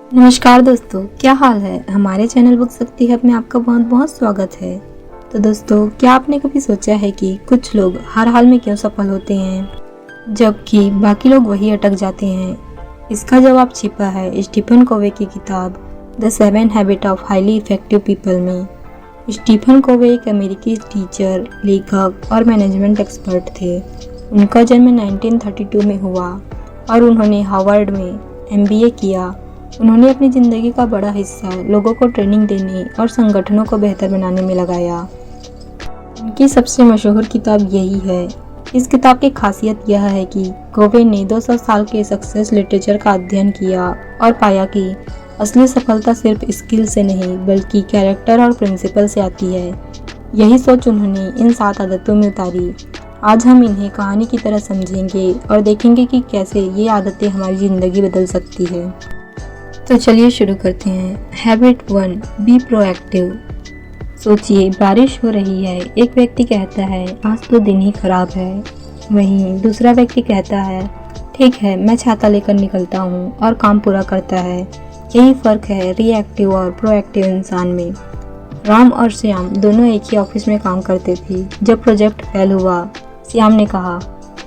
नमस्कार दोस्तों, क्या हाल है। हमारे चैनल बुक शक्ति हब में आपका बहुत बहुत स्वागत है। तो दोस्तों, क्या आपने कभी सोचा है कि कुछ लोग हर हाल में क्यों सफल होते हैं जबकि बाकी लोग वही अटक जाते हैं। इसका जवाब छिपा है स्टीफन कोवे की किताब the 7 habit of highly effective people में। स्टीफन कोवे एक अमेरिकी टीचर, लेखक और मैनेजमेंट एक्सपर्ट थे। उनका जन्म 1932 में हुआ और उन्होंने हार्वर्ड में MBA किया। उन्होंने अपनी ज़िंदगी का बड़ा हिस्सा लोगों को ट्रेनिंग देने और संगठनों को बेहतर बनाने में लगाया। उनकी सबसे मशहूर किताब यही है। इस किताब की खासियत यह है कि कोवे ने 200 साल के सक्सेस लिटरेचर का अध्ययन किया और पाया कि असली सफलता सिर्फ स्किल से नहीं बल्कि कैरेक्टर और प्रिंसिपल से आती है। यही सोच उन्होंने इन 7 आदतों में उतारी। आज हम इन्हें कहानी की तरह समझेंगे और देखेंगे कि कैसे ये आदतें हमारी ज़िंदगी बदल सकती है। तो चलिए शुरू करते हैं। Habit 1, be proactive. सोचिए, बारिश हो रही है। एक व्यक्ति कहता है आज तो दिन ही खराब है। वहीं दूसरा व्यक्ति कहता है ठीक है, मैं छाता लेकर निकलता हूँ और काम पूरा करता है। यही फर्क है रिएक्टिव और प्रोएक्टिव इंसान में। राम और श्याम दोनों एक ही ऑफिस में काम करते थे। जब प्रोजेक्ट फेल हुआ, श्याम ने कहा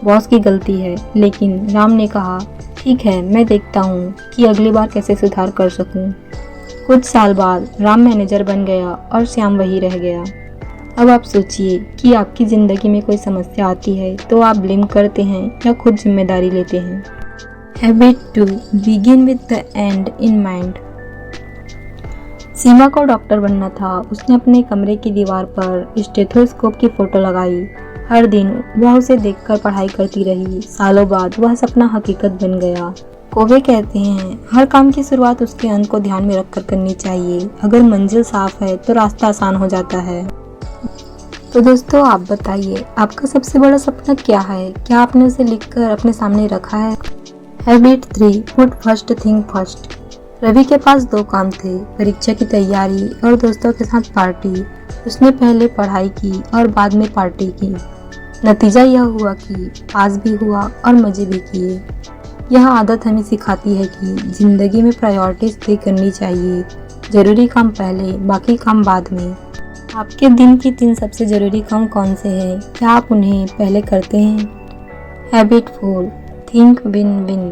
बॉस की गलती है, लेकिन राम ने कहा ठीक है, मैं देखता हूँ कि अगली बार कैसे सुधार कर सकूँ। कुछ साल बाद राम मैनेजर बन गया और श्याम वही रह गया। अब आप सोचिए कि आपकी ज़िंदगी में कोई समस्या आती है तो आप ब्लेम करते हैं या खुद जिम्मेदारी लेते हैं। Habit 2, begin with the end in mind. Seema को डॉक्टर बनना था। उसने अपने कमरे की दीवार पर स्टेथोस्कोप की फोटो लगाई। हर दिन वह उसे देखकर पढ़ाई करती रही। सालों बाद वह सपना हकीकत बन गया। कोवे कहते हैं हर काम की शुरुआत उसके अंत को ध्यान में रखकर करनी चाहिए। अगर मंजिल साफ है तो रास्ता आसान हो जाता है। तो दोस्तों, आप बताइए आपका सबसे बड़ा सपना क्या है? क्या आपने उसे लिखकर अपने सामने रखा है? Habit 3, put first thing first. Ravi के पास 2 काम थे, परीक्षा की तैयारी और दोस्तों के साथ पार्टी। उसने पहले पढ़ाई की और बाद में पार्टी की। नतीजा यह हुआ कि पास भी हुआ और मजे भी किए। यह आदत हमें सिखाती है कि जिंदगी में प्रायोरिटीज तय करनी चाहिए। जरूरी काम पहले, बाकी काम बाद में। आपके दिन की 3 सबसे जरूरी काम कौन से हैं? क्या आप उन्हें पहले करते हैं? Habit 4, think win win.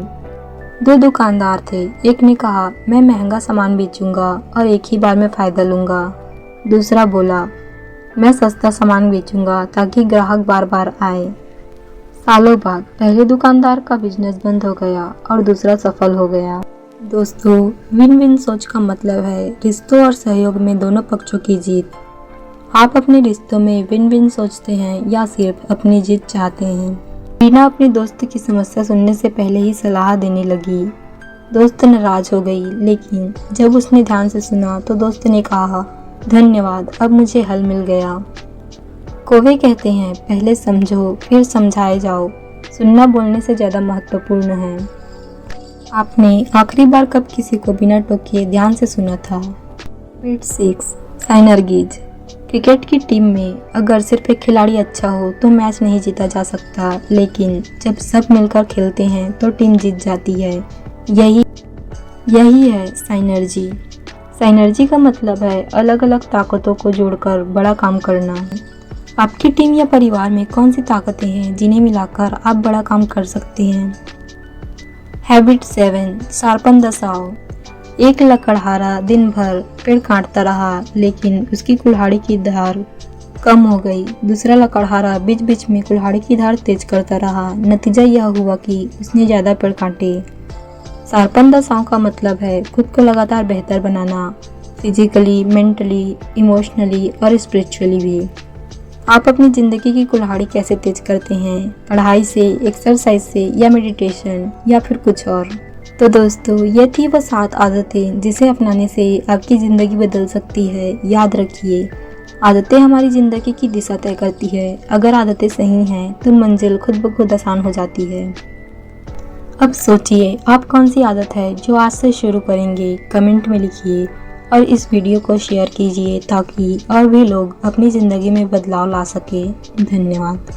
2 दुकानदार थे। एक ने कहा मैं महंगा सामान बेचूंगा और एक ही बार में फायदा लूंगा। दूसरा बोला मैं सस्ता सामान बेचूंगा ताकि ग्राहक बार बार आए। सालों बाद पहले दुकानदार का बिजनेस बंद हो गया और दूसरा सफल हो गया। दोस्तों, विन विन सोच का मतलब है रिश्तों और सहयोग में दोनों पक्षों की जीत। आप अपने रिश्तों में विन विन सोचते हैं या सिर्फ अपनी जीत चाहते हैं? रीना अपनी दोस्त की समस्या सुनने से पहले ही सलाह देने लगी। दोस्त नाराज हो गई, लेकिन जब उसने ध्यान से सुना तो दोस्त ने कहा धन्यवाद, अब मुझे हल मिल गया। कोवे कहते हैं पहले समझो फिर समझाए जाओ। सुनना बोलने से ज़्यादा महत्वपूर्ण है। आपने आखिरी बार कब किसी को बिना टोके ध्यान से सुना था? हैबिट 6, साइनर्गीज। क्रिकेट की टीम में अगर सिर्फ एक खिलाड़ी अच्छा हो तो मैच नहीं जीता जा सकता, लेकिन जब सब मिलकर खेलते हैं तो टीम जीत जाती है। यही है साइनर्जी। साइनर्जी का मतलब है अलग अलग ताकतों को जोड़कर बड़ा काम करना। आपकी टीम या परिवार में कौन सी ताकतें हैं जिन्हें मिलाकर आप बड़ा काम कर सकते हैं? Habit 7, sharpen the Sao. एक लकड़हारा दिन भर पेड़ काटता रहा, लेकिन उसकी कुल्हाड़ी की धार कम हो गई। दूसरा लकड़हारा बीच बीच में कुल्हाड़ी की धार तेज करता रहा। नतीजा यह हुआ कि उसने ज़्यादा पेड़ काटे। शार्पन द साव का मतलब है खुद को लगातार बेहतर बनाना, फिजिकली, मेंटली, इमोशनली और स्पिरिचुअली भी। आप अपनी ज़िंदगी की कुल्हाड़ी कैसे तेज करते हैं? पढ़ाई से, एक्सरसाइज से या मेडिटेशन या फिर कुछ और? तो दोस्तों, ये थी वो 7 आदतें जिसे अपनाने से आपकी ज़िंदगी बदल सकती है। याद रखिए, आदतें हमारी ज़िंदगी की दिशा तय करती है। अगर आदतें सही हैं तो मंजिल खुद ब खुद आसान हो जाती है। अब सोचिए आप कौन सी आदत है जो आज से शुरू करेंगे? कमेंट में लिखिए और इस वीडियो को शेयर कीजिए ताकि और भी लोग अपनी ज़िंदगी में बदलाव ला सके। धन्यवाद।